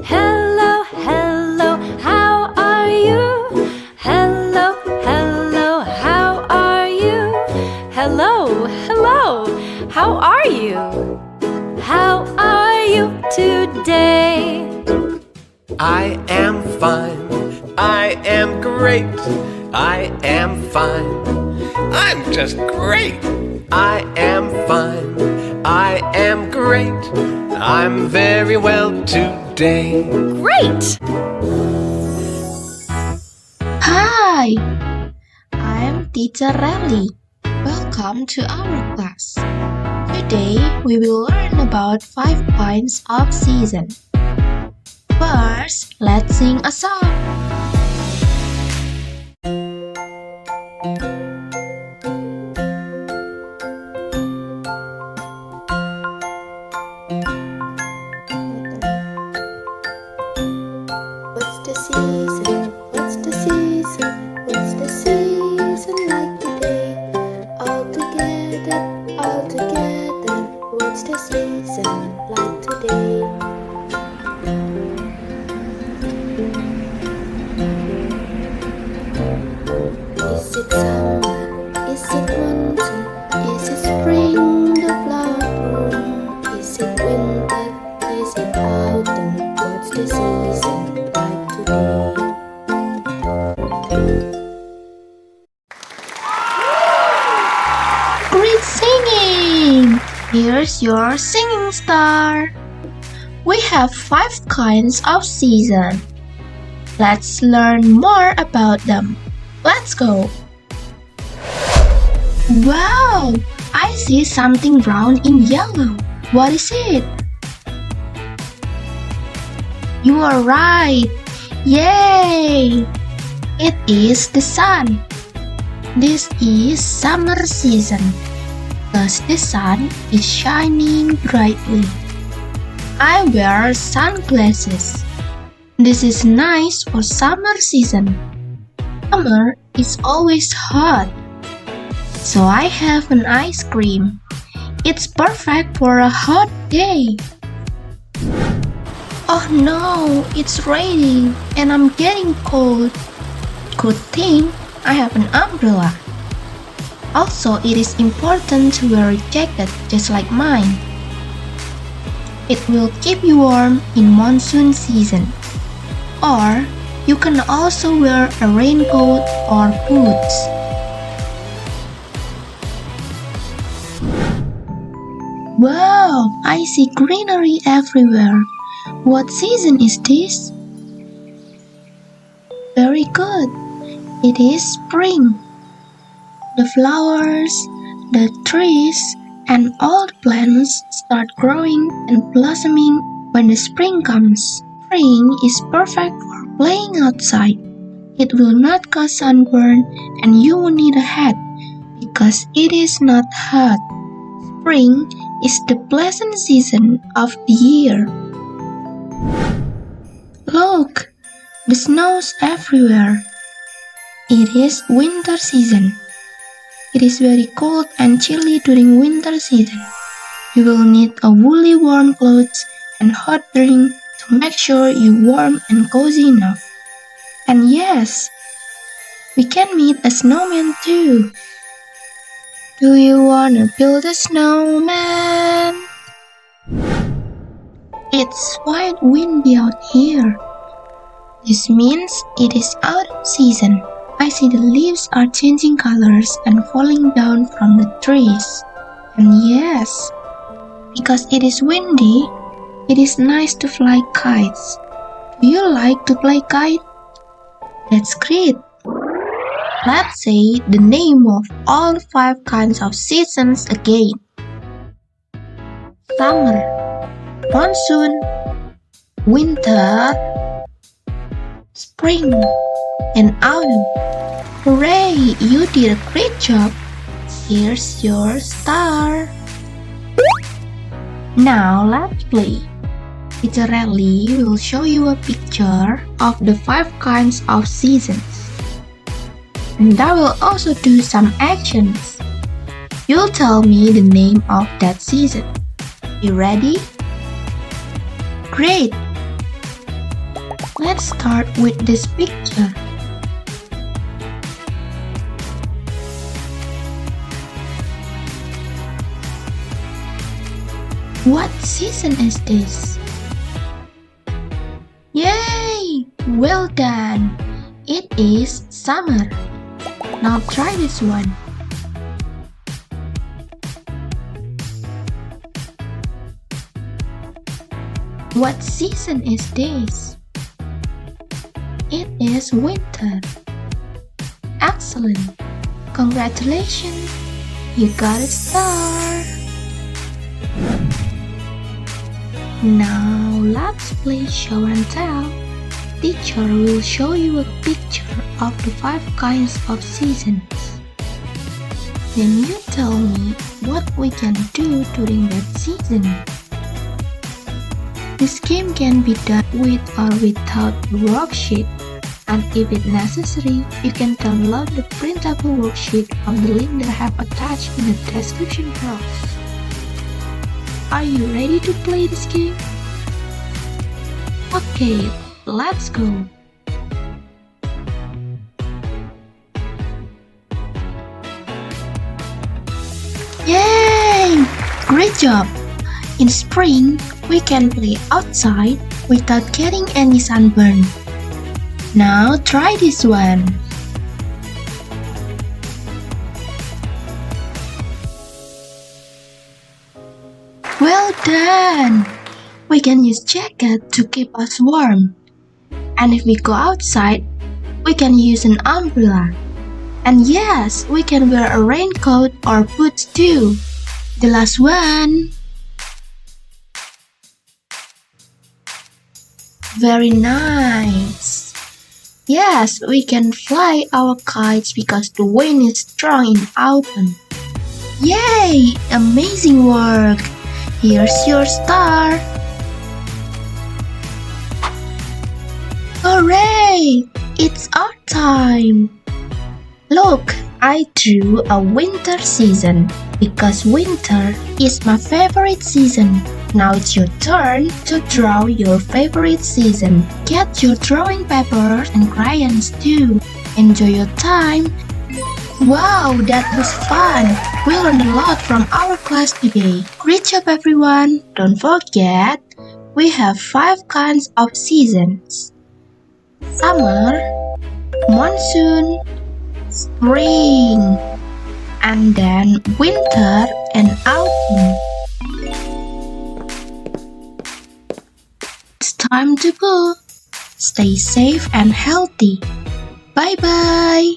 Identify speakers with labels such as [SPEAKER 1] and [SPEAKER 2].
[SPEAKER 1] Hello, hello, how are you? Hello, hello, how are you? Hello, hello, how are you? How are you today?
[SPEAKER 2] I am fine, I am great, I am fine, I'm just great. I am fine, I am great, I'm very well today.
[SPEAKER 1] Great!
[SPEAKER 3] Hi, I'm Teacher Rally. Welcome to our class. Today we will learn about 5 kinds of season. First, let's sing a song.
[SPEAKER 4] What's the season? What's the season? What's the season like today? All together, all together. What's the season like today? Is it summer? Is it monsoon? Is it spring? The flower bloom? Is it winter? Is it autumn? What's the season like today?
[SPEAKER 3] Great singing! Here's your singing star. We have 5 kinds of season. Let's learn more about them. Let's go! Wow! I see something brown in yellow. What is it? You are right! Yay! It is the sun. This is summer season, thus the sun is shining brightly. I wear sunglasses. This is nice for summer season. Summer is always hot. So I have an ice cream. It's perfect for a hot day. Oh no, it's raining and I'm getting cold. Good thing I have an umbrella. Also, it is important to wear a jacket just like mine. It will keep you warm in monsoon season. Or you can also wear a raincoat or boots. Wow, I see greenery everywhere. What season is this? Very good. It is spring. The flowers, the trees, and all the plants start growing and blossoming when the spring comes. Spring is perfect for playing outside. It will not cause sunburn and you will need a hat because it is not hot. Spring is the pleasant season of the year. Look, the snow's everywhere. It is winter season. It is very cold and chilly during winter season. You will need a woolly warm clothes and hot drink to make sure you warm and cozy enough. And yes, we can meet a snowman too. Do you wanna build a snowman? It's quite windy out here. This means it is autumn season. I see the leaves are changing colors and falling down from the trees. And yes, because it is windy, it is nice to fly kites. Do you like to fly kite? That's great. Let's say the name of all 5 kinds of seasons again. Summer, monsoon, winter, spring, and autumn. Hooray! You did a great job. Here's your star. Now let's play. Teacher Rally will show you a picture of the 5 kinds of seasons. And I will also do some actions. You'll tell me the name of that season. You ready? Great! Let's start with this picture. What season is this? Yay! Well done! It is summer. Now try this one. What season is this? It is winter. Excellent! Congratulations! You got a star! Now let's play show and tell. Teacher will show you a picture of the 5 kinds of seasons. Then you tell me what we can do during that season. This game can be done with or without a worksheet, and if it's necessary, you can download the printable worksheet from the link that I have attached in the description box. Are you ready to play this game? Okay, let's go. Yay! Great job! In spring, we can play outside without getting any sunburn. Now try this one. Well done! We can use jacket to keep us warm. And if we go outside, we can use an umbrella. And yes, we can wear a raincoat or boots too. The last one. Very nice. Yes, we can fly our kites because the wind is strong in autumn. Yay! Amazing work! Here's your star! Hooray! It's our time! Look, I drew a winter season because winter is my favorite season. Now it's your turn to draw your favorite season. Get your drawing paper and crayons too. Enjoy your time. Wow, that was fun! We learned a lot from our class today. Great job everyone! Don't forget, we have 5 kinds of seasons. Summer, monsoon, spring, and then winter and autumn. It's time to go. Stay safe and healthy. Bye bye!